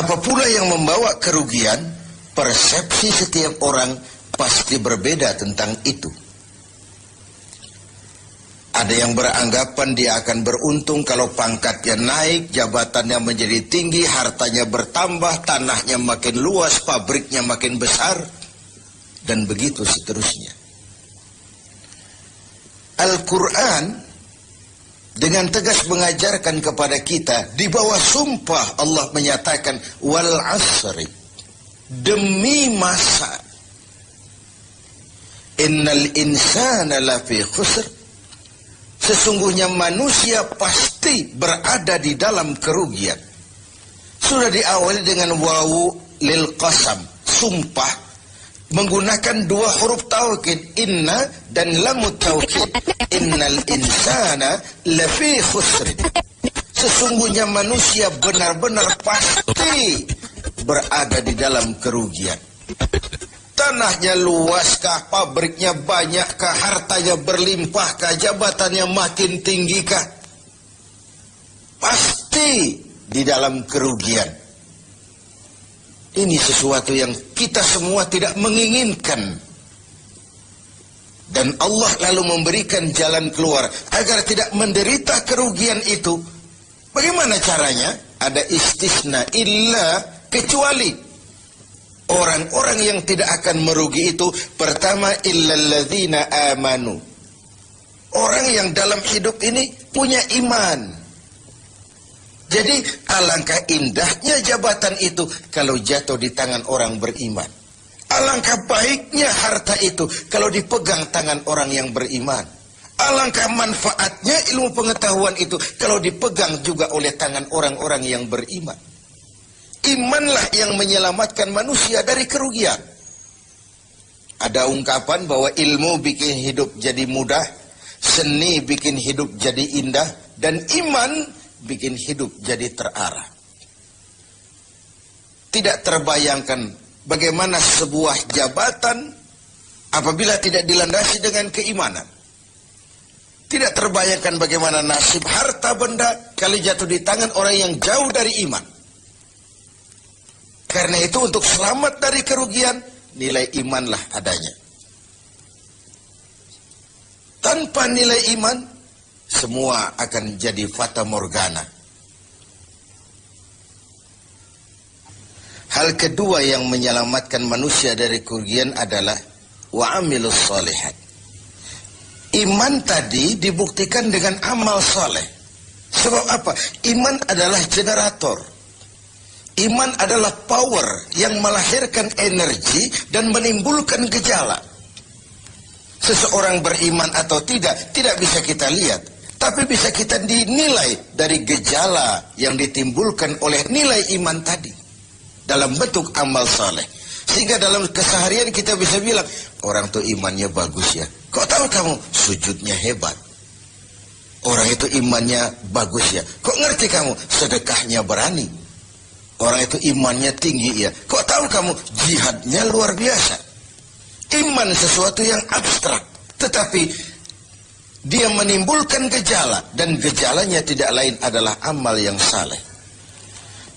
Apa pula yang membawa kerugian? Persepsi setiap orang pasti berbeda tentang itu. Ada yang beranggapan dia akan beruntung kalau pangkatnya naik, jabatannya menjadi tinggi, hartanya bertambah, tanahnya makin luas, pabriknya makin besar, dan begitu seterusnya. Al-Quran dengan tegas mengajarkan kepada kita, di bawah sumpah Allah menyatakan, wal asri, demi masa, innal insana lafi khusr, sesungguhnya manusia pasti berada di dalam kerugian. Sudah diawali dengan wawu lil qasam, sumpah, menggunakan dua huruf taukid, inna dan lamut taukid. Innal insana lafi khusr, sesungguhnya manusia benar-benar pasti berada di dalam kerugian. Tanahnya luaskah, pabriknya banyakkah, hartanya berlimpahkah, jabatannya makin tinggikah, pasti di dalam kerugian. Ini sesuatu yang kita semua tidak menginginkan. Dan Allah lalu memberikan jalan keluar agar tidak menderita kerugian itu. Bagaimana caranya? Ada istisna, illa, kecuali orang-orang yang tidak akan merugi itu. Pertama, illalladzina amanu, orang yang dalam hidup ini punya iman. Jadi alangkah indahnya jabatan itu kalau jatuh di tangan orang beriman. Alangkah baiknya harta itu kalau dipegang tangan orang yang beriman. Alangkah manfaatnya ilmu pengetahuan itu kalau dipegang juga oleh tangan orang-orang yang beriman. Imanlah yang menyelamatkan manusia dari kerugian. Ada ungkapan bahwa ilmu bikin hidup jadi mudah, seni bikin hidup jadi indah, dan iman bikin hidup jadi terarah. Tidak terbayangkan bagaimana sebuah jabatan apabila tidak dilandasi dengan keimanan. Tidak terbayangkan bagaimana nasib harta benda kalau jatuh di tangan orang yang jauh dari iman. Karena itu untuk selamat dari kerugian, nilai imanlah adanya. Tanpa nilai iman, semua akan jadi fata morgana. Hal kedua yang menyelamatkan manusia dari kerugian adalah wa'amilus sholihat. Iman tadi dibuktikan dengan amal soleh. Sebab apa? Iman adalah generator. Iman adalah power yang melahirkan energi dan menimbulkan gejala. Seseorang beriman atau tidak bisa kita lihat. Tapi bisa kita dinilai dari gejala yang ditimbulkan oleh nilai iman tadi. Dalam bentuk amal saleh. Sehingga dalam keseharian kita bisa bilang, orang itu imannya bagus ya. Kok tahu kamu? Sujudnya hebat. Orang itu imannya bagus ya. Kok ngerti kamu? Sedekahnya berani. Orang itu imannya tinggi ya. Kok tahu kamu? Jihadnya luar biasa. Iman sesuatu yang abstrak. Tetapi dia menimbulkan gejala. Dan gejalanya tidak lain adalah amal yang saleh.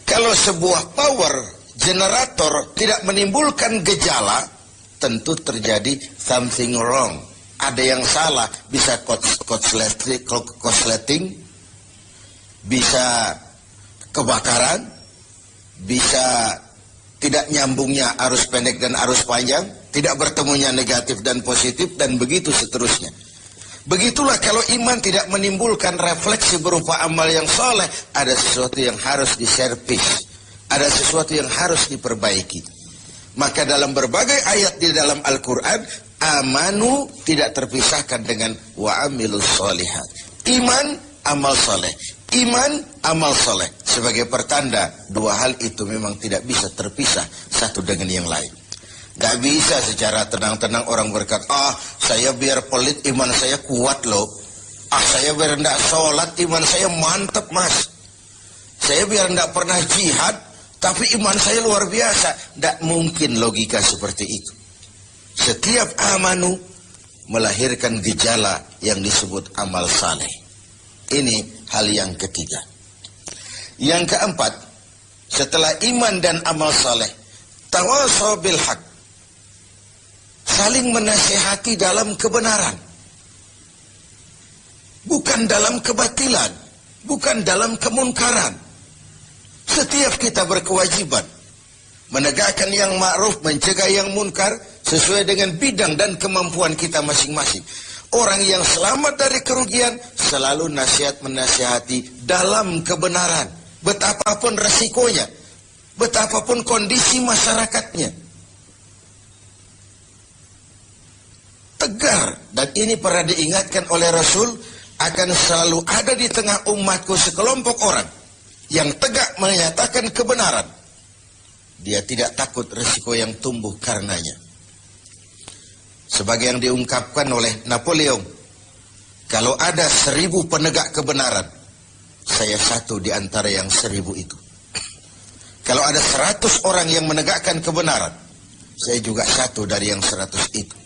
Kalau sebuah power generator tidak menimbulkan gejala, tentu terjadi something wrong. Ada yang salah, bisa korsleting, bisa kebakaran, bisa tidak nyambungnya arus pendek dan arus panjang, tidak bertemunya negatif dan positif, dan begitu seterusnya. Begitulah kalau iman tidak menimbulkan refleksi berupa amal yang soleh, ada sesuatu yang harus diservis, ada sesuatu yang harus diperbaiki. Maka dalam berbagai ayat di dalam Al-Quran, amanu tidak terpisahkan dengan wa'amilus sholihat. Iman, amal soleh. Iman, amal soleh. Sebagai pertanda, dua hal itu memang tidak bisa terpisah satu dengan yang lain. Gak bisa secara tenang-tenang orang berkata, saya biar pelit iman saya kuat loh. Saya biar tidak sholat iman saya mantap mas. Saya biar tidak pernah jihad tapi iman saya luar biasa. Tidak mungkin logika seperti itu. Setiap amanu melahirkan gejala yang disebut amal saleh. Ini hal yang ketiga. Yang keempat, setelah iman dan amal saleh, tawasaw bil haq, saling menasihati dalam kebenaran, bukan dalam kebatilan, bukan dalam kemunkaran. Setiap kita berkewajiban menegakkan yang ma'ruf, mencegah yang munkar sesuai dengan bidang dan kemampuan kita masing-masing. Orang yang selamat dari kerugian selalu menasihati dalam kebenaran, betapapun resikonya, betapapun kondisi masyarakatnya. Tegar, dan ini pernah diingatkan oleh Rasul, akan selalu ada di tengah umatku sekelompok orang yang tegak menyatakan kebenaran. Dia tidak takut risiko yang tumbuh karenanya. Sebagai yang diungkapkan oleh Napoleon, kalau ada 1000 penegak kebenaran, saya satu di antara yang 1000 itu. Kalau ada 100 orang yang menegakkan kebenaran, saya juga satu dari yang 100 itu.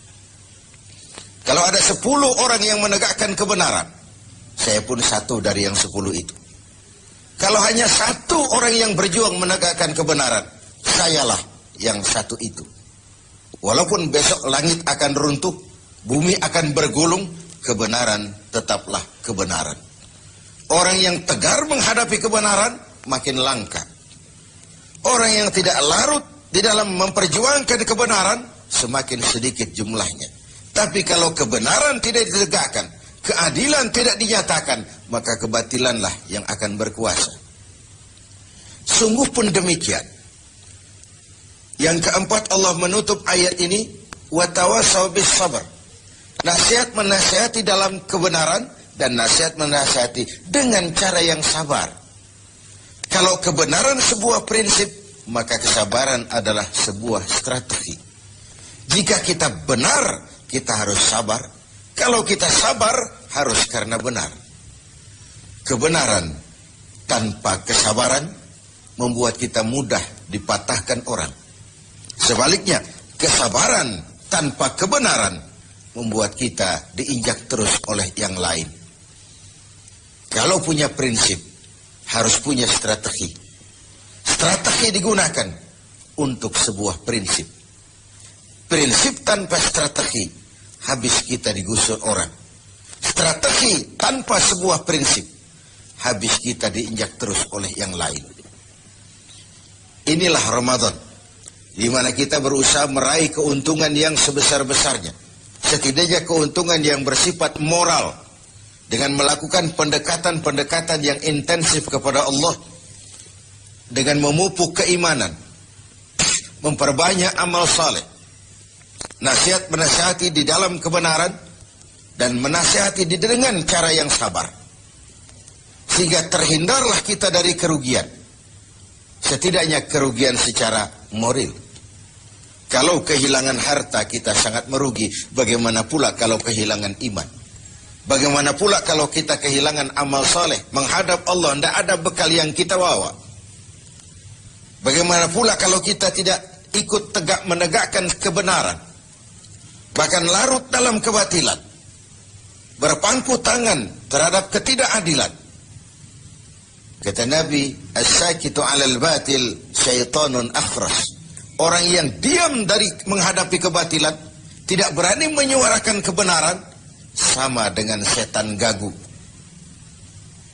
Kalau ada 10 orang yang menegakkan kebenaran, saya pun satu dari yang 10 itu. Kalau hanya 1 orang yang berjuang menegakkan kebenaran, sayalah yang satu itu. Walaupun besok langit akan runtuh, bumi akan bergulung, kebenaran tetaplah kebenaran. Orang yang tegar menghadapi kebenaran makin langka. Orang yang tidak larut di dalam memperjuangkan kebenaran semakin sedikit jumlahnya. Tapi kalau kebenaran tidak ditegakkan, keadilan tidak dinyatakan, maka kebatilanlah yang akan berkuasa. Sungguh pun demikian. Yang keempat, Allah menutup ayat ini, watawasaw bis sabr. Nasihat menasihati dalam kebenaran dan nasihat menasihati dengan cara yang sabar. Kalau kebenaran sebuah prinsip, maka kesabaran adalah sebuah strategi. Jika kita benar, kita harus sabar. Kalau kita sabar, harus karena benar. Kebenaran tanpa kesabaran membuat kita mudah dipatahkan orang. Sebaliknya, kesabaran tanpa kebenaran membuat kita diinjak terus oleh yang lain. Kalau punya prinsip, harus punya strategi. Strategi digunakan untuk sebuah prinsip. Prinsip tanpa strategi, habis kita digusur orang. Strategi tanpa sebuah prinsip, habis kita diinjak terus oleh yang lain. Inilah Ramadan, di mana kita berusaha meraih keuntungan yang sebesar-besarnya. Setidaknya keuntungan yang bersifat moral, dengan melakukan pendekatan-pendekatan yang intensif kepada Allah, dengan memupuk keimanan, memperbanyak amal saleh, nasihat menasihati di dalam kebenaran, dan menasihati dengan cara yang sabar, sehingga terhindarlah kita dari kerugian. Setidaknya kerugian secara moral. Kalau kehilangan harta kita sangat merugi, bagaimana pula kalau kehilangan iman? Bagaimana pula kalau kita kehilangan amal saleh, menghadap Allah, tidak ada bekal yang kita bawa? Bagaimana pula kalau kita tidak ikut tegak menegakkan kebenaran, bahkan larut dalam kebatilan, berpangku tangan terhadap ketidakadilan? Kata Nabi, as-sakitu 'alal batil syaitanun akhras. Orang yang diam dari menghadapi kebatilan, tidak berani menyuarakan kebenaran, sama dengan setan gagu.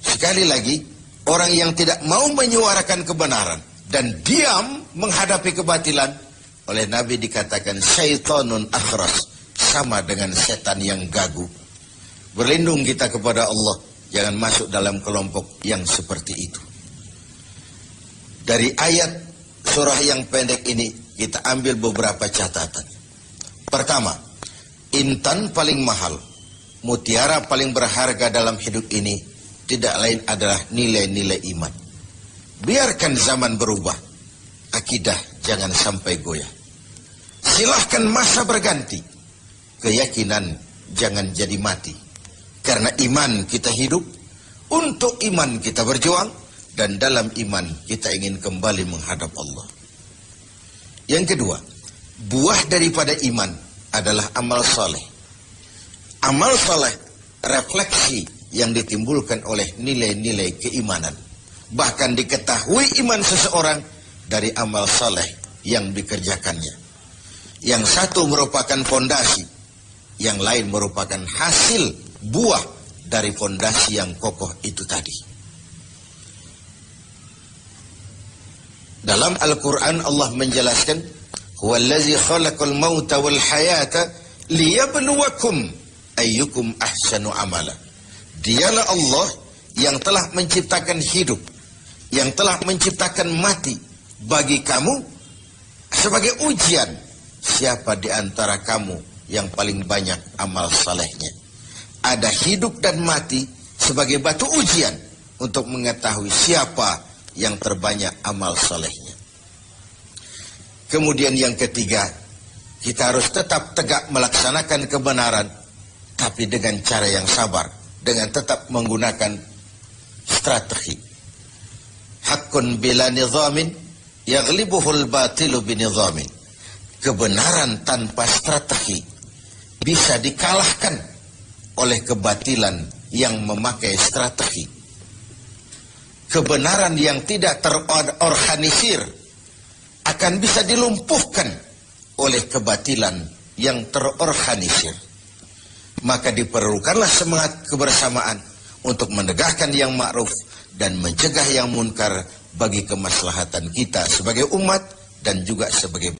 Sekali lagi, orang yang tidak mau menyuarakan kebenaran dan diam menghadapi kebatilan, oleh Nabi dikatakan syaitanun akhras, sama dengan setan yang gagu. Berlindung kita kepada Allah, jangan masuk dalam kelompok yang seperti itu. Dari ayat surah yang pendek ini kita ambil beberapa catatan. Pertama, intan paling mahal, mutiara paling berharga dalam hidup ini tidak lain adalah nilai-nilai iman. Biarkan zaman berubah, akidah jangan sampai goyah. Silahkan masa berganti, keyakinan jangan jadi mati. Karena iman kita hidup, untuk iman kita berjuang, dan dalam iman kita ingin kembali menghadap Allah. Yang kedua, buah daripada iman adalah amal saleh. Amal saleh refleksi yang ditimbulkan oleh nilai-nilai keimanan. bahkan diketahui iman seseorang dari amal saleh yang dikerjakannya. Yang satu merupakan fondasi, yang lain merupakan hasil buah dari fondasi yang kokoh itu tadi. Dalam Al-Quran Allah menjelaskan, "Huwallazi khalaqal mauta wal hayata liyabluwakum ayyukum ahsanu amala." Dialah Allah yang telah menciptakan hidup, yang telah menciptakan mati bagi kamu sebagai ujian, siapa di antara kamu yang paling banyak amal salehnya. Ada hidup dan mati sebagai batu ujian untuk mengetahui siapa yang terbanyak amal salehnya. Kemudian yang ketiga, kita harus tetap tegak melaksanakan kebenaran, tapi dengan cara yang sabar, dengan tetap menggunakan strategi. Haqqun bila nizamin yaghlibuhul batilu binizamin. Kebenaran tanpa strategi bisa dikalahkan oleh kebatilan yang memakai strategi. Kebenaran yang tidak terorganisir akan bisa dilumpuhkan oleh kebatilan yang terorganisir. Maka diperlukanlah semangat kebersamaan untuk menegakkan yang ma'ruf dan mencegah yang munkar bagi kemaslahatan kita sebagai umat dan juga sebagai